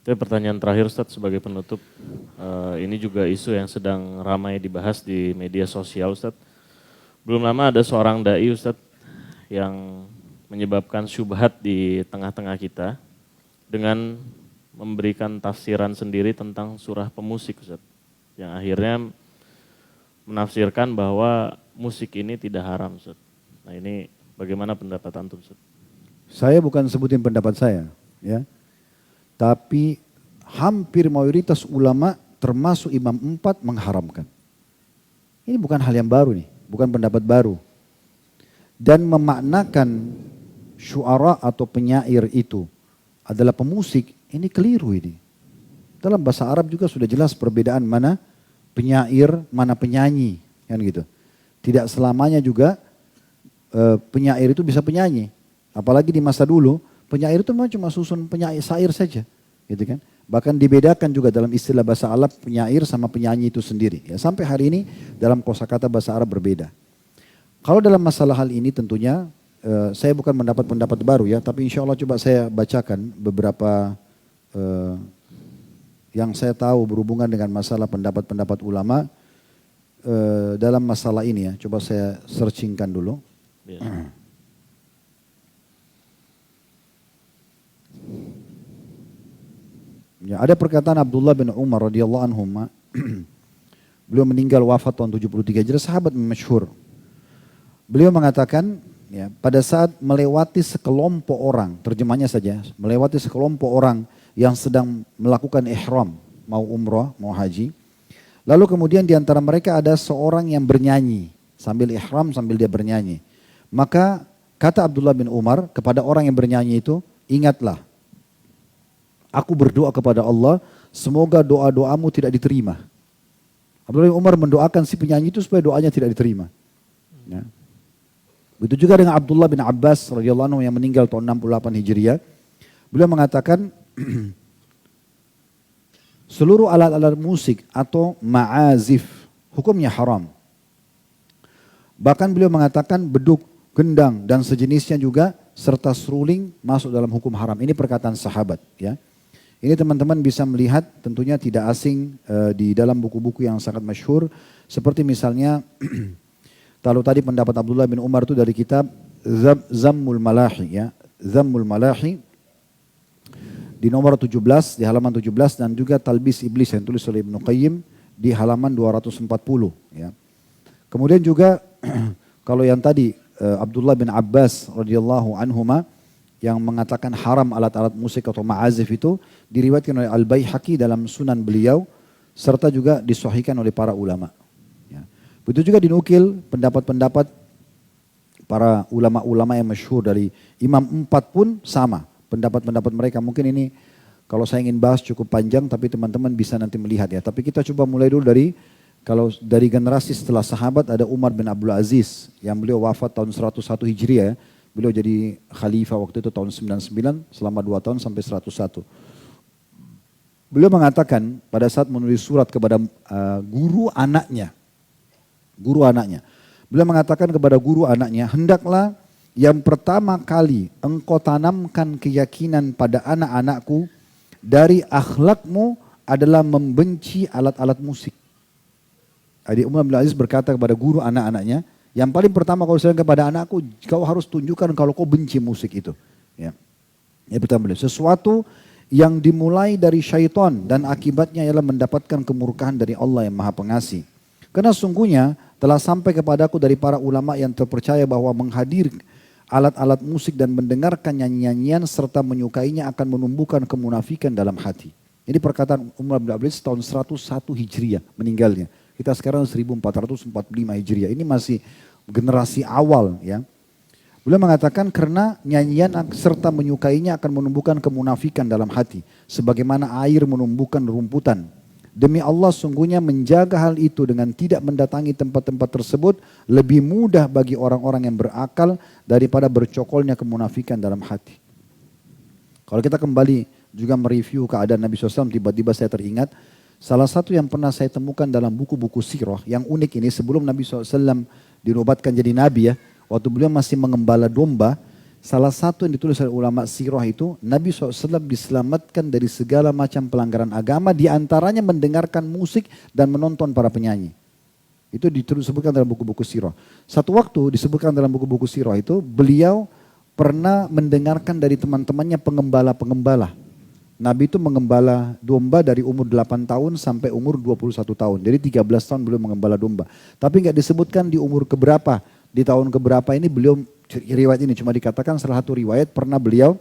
Tapi pertanyaan terakhir Ustadz sebagai penutup, ini juga isu yang sedang ramai dibahas di media sosial Ustadz. Belum lama ada seorang dai Ustadz yang menyebabkan syubhat di tengah-tengah kita dengan memberikan tafsiran sendiri tentang surah pemusik Ustadz. Yang akhirnya menafsirkan bahwa musik ini tidak haram Ustadz. Nah ini bagaimana pendapat antum Ustadz? Saya bukan sebutin pendapat saya, ya. Tapi hampir mayoritas ulama termasuk Imam 4 mengharamkan. Ini bukan hal yang baru nih, bukan pendapat baru. Dan memaknakan syuara atau penyair itu adalah pemusik, ini keliru ini. Dalam bahasa Arab juga sudah jelas perbedaan mana penyair, mana penyanyi, kan gitu. Tidak selamanya juga penyair itu bisa penyanyi. Apalagi di masa dulu, penyair itu memang cuma susun penyair syair saja, gitu kan. Bahkan dibedakan juga dalam istilah bahasa Arab penyair sama penyanyi itu sendiri. Ya, sampai hari ini dalam kosakata bahasa Arab berbeda. Kalau dalam masalah hal ini tentunya saya bukan mendapat pendapat baru ya, tapi insya Allah coba saya bacakan beberapa yang saya tahu berhubungan dengan masalah pendapat-pendapat ulama dalam masalah ini ya. Coba saya searchingkan dulu. Ya. Ya, ada perkataan Abdullah bin Umar radhiyallahu anhu. Beliau meninggal wafat tahun 73 Hijriah, sahabat masyhur. Beliau mengatakan, ya, pada saat melewati sekelompok orang, terjemahnya saja, melewati sekelompok orang yang sedang melakukan ihram, mau umrah, mau haji. Lalu kemudian di antara mereka ada seorang yang bernyanyi, sambil ihram, sambil dia bernyanyi. Maka kata Abdullah bin Umar kepada orang yang bernyanyi itu, ingatlah, aku berdoa kepada Allah, semoga doa-doamu tidak diterima. Abdullah bin Umar mendoakan si penyanyi itu supaya doanya tidak diterima. Ya. Begitu juga dengan Abdullah bin Abbas radhiyallahu anhu yang meninggal tahun 68 Hijriah. Beliau mengatakan seluruh alat-alat musik atau ma'azif hukumnya haram. Bahkan beliau mengatakan beduk, gendang dan sejenisnya juga serta seruling masuk dalam hukum haram. Ini perkataan sahabat, ya. Ini teman-teman bisa melihat tentunya tidak asing di dalam buku-buku yang sangat masyhur seperti misalnya kalau tadi pendapat Abdullah bin Umar itu dari kitab Zammul Malahi, ya. Zammul Malahi di nomor 17, di halaman 17 dan juga Talbis Iblis yang tulis oleh Ibnu Qayyim di halaman 240, ya. Kemudian juga kalau yang tadi Abdullah bin Abbas radhiyallahu anhuma yang mengatakan haram alat-alat musik atau ma'azif itu diriwayatkan oleh Al-Baihaqi dalam sunan beliau serta juga disahihkan oleh para ulama. Ya. Begitu juga dinukil pendapat-pendapat para ulama-ulama yang masyhur dari Imam 4 pun sama. Pendapat-pendapat mereka mungkin ini kalau saya ingin bahas cukup panjang tapi teman-teman bisa nanti melihat ya. Tapi kita coba mulai dulu dari kalau dari generasi setelah sahabat ada Umar bin Abdul Aziz yang beliau wafat tahun 101 Hijriah. Beliau jadi khalifah waktu itu tahun 99 selama 2 tahun sampai 101. Beliau mengatakan pada saat menulis surat kepada guru anaknya. Guru anaknya. Beliau mengatakan kepada guru anaknya, hendaklah yang pertama kali engkau tanamkan keyakinan pada anak-anakku dari akhlakmu adalah membenci alat-alat musik. Jadi Umar bin Aziz berkata kepada guru anak-anaknya, yang paling pertama kalau saya kepada anakku, kau harus tunjukkan kalau kau benci musik itu. Ya. Yang pertama, sesuatu yang dimulai dari syaitan dan akibatnya ialah mendapatkan kemurkaan dari Allah yang Maha Pengasih. Karena sungguhnya telah sampai kepadaku dari para ulama yang terpercaya bahwa menghadir alat-alat musik dan mendengarkan nyanyian serta menyukainya akan menumbuhkan kemunafikan dalam hati. Ini perkataan Umar bin Abdul Aziz tahun 101 Hijriah meninggalnya. Kita sekarang 1445 Hijriah. Ini masih generasi awal, ya. Beliau mengatakan karena nyanyian serta menyukainya akan menumbuhkan kemunafikan dalam hati. Sebagaimana air menumbuhkan rumputan. Demi Allah sungguhnya menjaga hal itu dengan tidak mendatangi tempat-tempat tersebut lebih mudah bagi orang-orang yang berakal daripada bercokolnya kemunafikan dalam hati. Kalau kita kembali juga mereview keadaan Nabi SAW, tiba-tiba saya teringat salah satu yang pernah saya temukan dalam buku-buku sirah yang unik ini sebelum Nabi SAW dinobatkan jadi Nabi ya. Waktu beliau masih mengembala domba, salah satu yang ditulis oleh ulama sirah itu, Nabi SAW diselamatkan dari segala macam pelanggaran agama, diantaranya mendengarkan musik dan menonton para penyanyi. Itu disebutkan dalam buku-buku sirah. Satu waktu disebutkan dalam buku-buku sirah itu, beliau pernah mendengarkan dari teman-temannya pengembala-pengembala. Nabi itu mengembala domba dari umur 8 tahun sampai umur 21 tahun. Jadi 13 tahun beliau mengembala domba. Tapi nggak disebutkan di umur keberapa, di tahun keberapa ini beliau, riwayat ini cuma dikatakan salah satu riwayat pernah beliau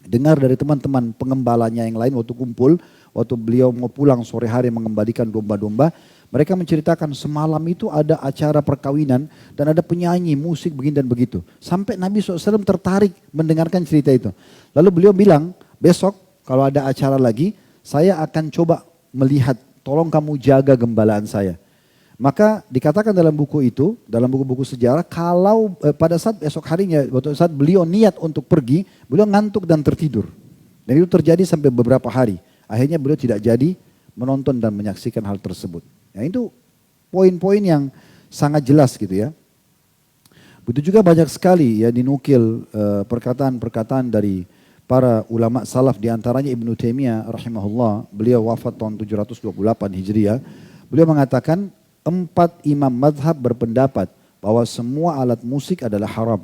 dengar dari teman-teman pengembalanya yang lain waktu kumpul, waktu beliau mau pulang sore hari mengembalikan domba-domba. Mereka menceritakan semalam itu ada acara perkawinan dan ada penyanyi, musik begini dan begitu. Sampai Nabi SAW tertarik mendengarkan cerita itu. Lalu beliau bilang, besok kalau ada acara lagi, saya akan coba melihat, tolong kamu jaga gembalaan saya. Maka dikatakan dalam buku itu, dalam buku-buku sejarah, kalau pada saat esok harinya, waktu saat beliau niat untuk pergi, beliau ngantuk dan tertidur. Dan itu terjadi sampai beberapa hari. Akhirnya beliau tidak jadi menonton dan menyaksikan hal tersebut. Ya, itu poin-poin yang sangat jelas gitu ya. Begitu juga banyak sekali ya dinukil perkataan-perkataan dari para ulama salaf, diantaranya Ibnu Taimiyah rahimahullah, beliau wafat tahun 728 Hijriah. Beliau mengatakan 4 imam madhab berpendapat bahwa semua alat musik adalah haram.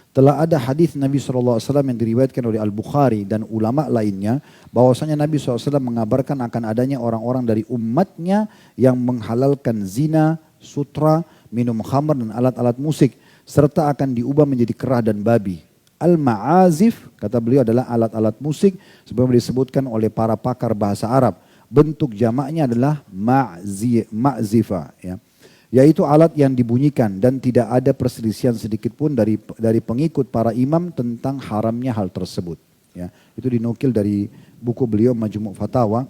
Telah ada hadis Nabi SAW yang diriwayatkan oleh Al-Bukhari dan ulama lainnya, bahwasanya Nabi SAW mengabarkan akan adanya orang-orang dari umatnya yang menghalalkan zina, sutra, minum khamr dan alat-alat musik, serta akan diubah menjadi kera dan babi. Al-ma'azif, kata beliau, adalah alat-alat musik sebagaimana disebutkan oleh para pakar bahasa Arab. Bentuk jamaknya adalah ma'zifa, ya. Yaitu alat yang dibunyikan dan tidak ada perselisihan sedikit pun dari pengikut para imam tentang haramnya hal tersebut. Ya, itu dinukil dari buku beliau Majmu' Fatawa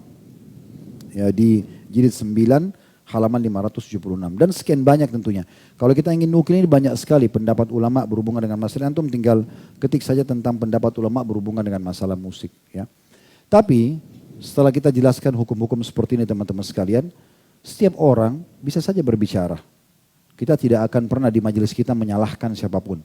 ya, di jilid 9 halaman 576 dan sekian banyak tentunya. Kalau kita ingin nukil ini banyak sekali pendapat ulama berhubungan dengan masalah, antum tinggal ketik saja tentang pendapat ulama berhubungan dengan masalah musik. Ya. Tapi setelah kita jelaskan hukum-hukum seperti ini teman-teman sekalian, setiap orang bisa saja berbicara. Kita tidak akan pernah di majelis kita menyalahkan siapapun.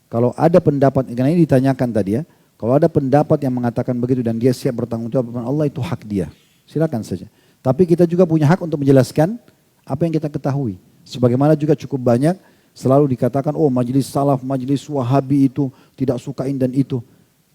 Kalau ada pendapat, karena ini ditanyakan tadi ya, kalau ada pendapat yang mengatakan begitu dan dia siap bertanggung jawab kepada Allah, itu hak dia. Silakan saja. Tapi kita juga punya hak untuk menjelaskan apa yang kita ketahui. Sebagaimana juga cukup banyak selalu dikatakan, oh majelis salaf, majelis wahabi itu tidak sukain dan itu.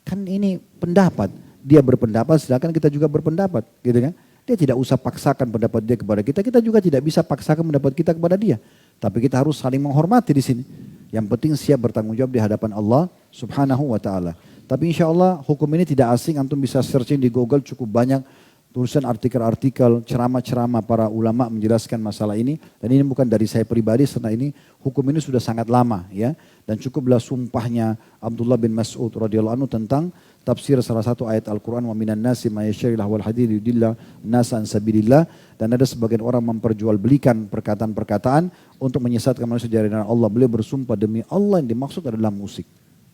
Kan ini pendapat. Dia berpendapat, silakan kita juga berpendapat, gitu kan? Dia tidak usah paksakan pendapat dia kepada kita, kita juga tidak bisa paksakan pendapat kita kepada dia. Tapi kita harus saling menghormati di sini. Yang penting siap bertanggung jawab di hadapan Allah Subhanahu wa taala. Tapi insya Allah hukum ini tidak asing, antum bisa searching di Google, cukup banyak tulisan artikel-artikel, ceramah-ceramah para ulama menjelaskan masalah ini. Dan ini bukan dari saya pribadi, karena ini hukum ini sudah sangat lama ya. Dan cukuplah sumpahnya Abdullah bin Mas'ud radhiyallahu anhu tentang tafsir salah satu ayat Al-Quran, wa minan nasi ma yashtari lahwal hadits yudilla nasa an sabilillah, dan ada sebagian orang memperjualbelikan perkataan-perkataan untuk menyesatkan manusia dari jalan Allah. Beliau bersumpah demi Allah yang dimaksud adalah musik.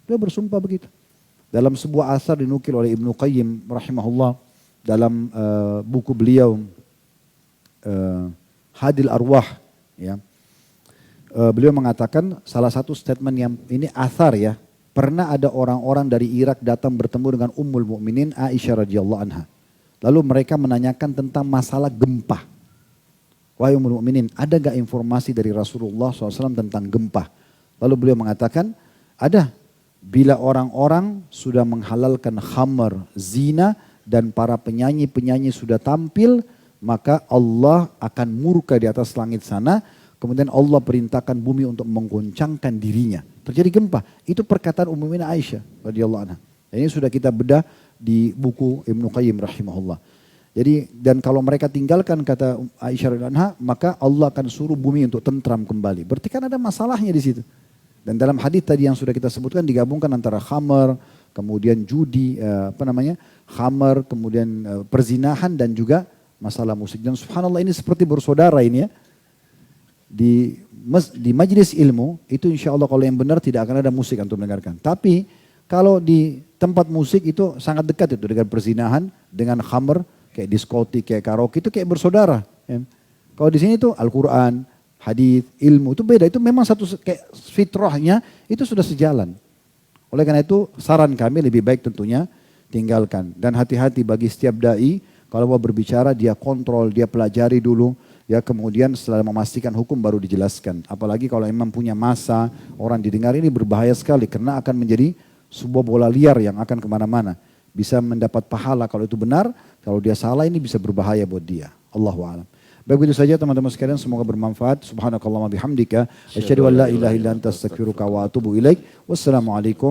Beliau bersumpah begitu. Dalam sebuah asar dinukil oleh Ibnu Qayyim rahimahullah dalam buku beliau Hadil Arwah ya. Beliau mengatakan salah satu statement yang ini athar ya. Pernah ada orang-orang dari Irak datang bertemu dengan Ummul Mukminin Aisyah radhiyallahu anha. Lalu mereka menanyakan tentang masalah gempa. Wahai Ummul Mukminin, ada gak informasi dari Rasulullah SAW tentang gempa? Lalu beliau mengatakan, ada. Bila orang-orang sudah menghalalkan khamar, zina, dan para penyanyi-penyanyi sudah tampil, maka Allah akan murka di atas langit sana. Kemudian Allah perintahkan bumi untuk menggoncangkan dirinya. Terjadi gempa. Itu perkataan Ummul Mukminin Aisyah radhiyallahu anha. Dan ini sudah kita bedah di buku Ibnu Qayyim rahimahullah. Jadi dan kalau mereka tinggalkan kata Aisyah radhiyallahu anha, maka Allah akan suruh bumi untuk tentram kembali. Berarti kan ada masalahnya di situ. Dan dalam hadis tadi yang sudah kita sebutkan digabungkan antara khamar, kemudian judi, khamar, kemudian perzinahan dan juga masalah musik. Dan subhanallah ini seperti bersaudara ini ya. Di majelis ilmu itu insya Allah kalau yang benar tidak akan ada musik untuk mendengarkan. Tapi kalau di tempat musik itu sangat dekat itu dengan perzinahan, dengan khamr, kayak diskotik, kayak karaoke itu kayak bersaudara. Ya. Kalau di sini tuh Al-Quran, hadis, ilmu itu beda. Itu memang satu kayak fitrahnya itu sudah sejalan. Oleh karena itu saran kami lebih baik tentunya tinggalkan. Dan hati-hati bagi setiap da'i, kalau mau berbicara dia kontrol, dia pelajari dulu. Ya kemudian setelah memastikan hukum baru dijelaskan. Apalagi kalau imam punya masa, orang didengar, ini berbahaya sekali. Karena akan menjadi sebuah bola liar yang akan kemana-mana. Bisa mendapat pahala kalau itu benar, kalau dia salah ini bisa berbahaya buat dia. Allahu a'lam. Baik, begitu saja teman-teman sekalian, semoga bermanfaat. Subhanakallahumma bihamdika, asyhadu an la ilaha illa anta astaghfiruka wa atubu ilaik. Wassalamualaikum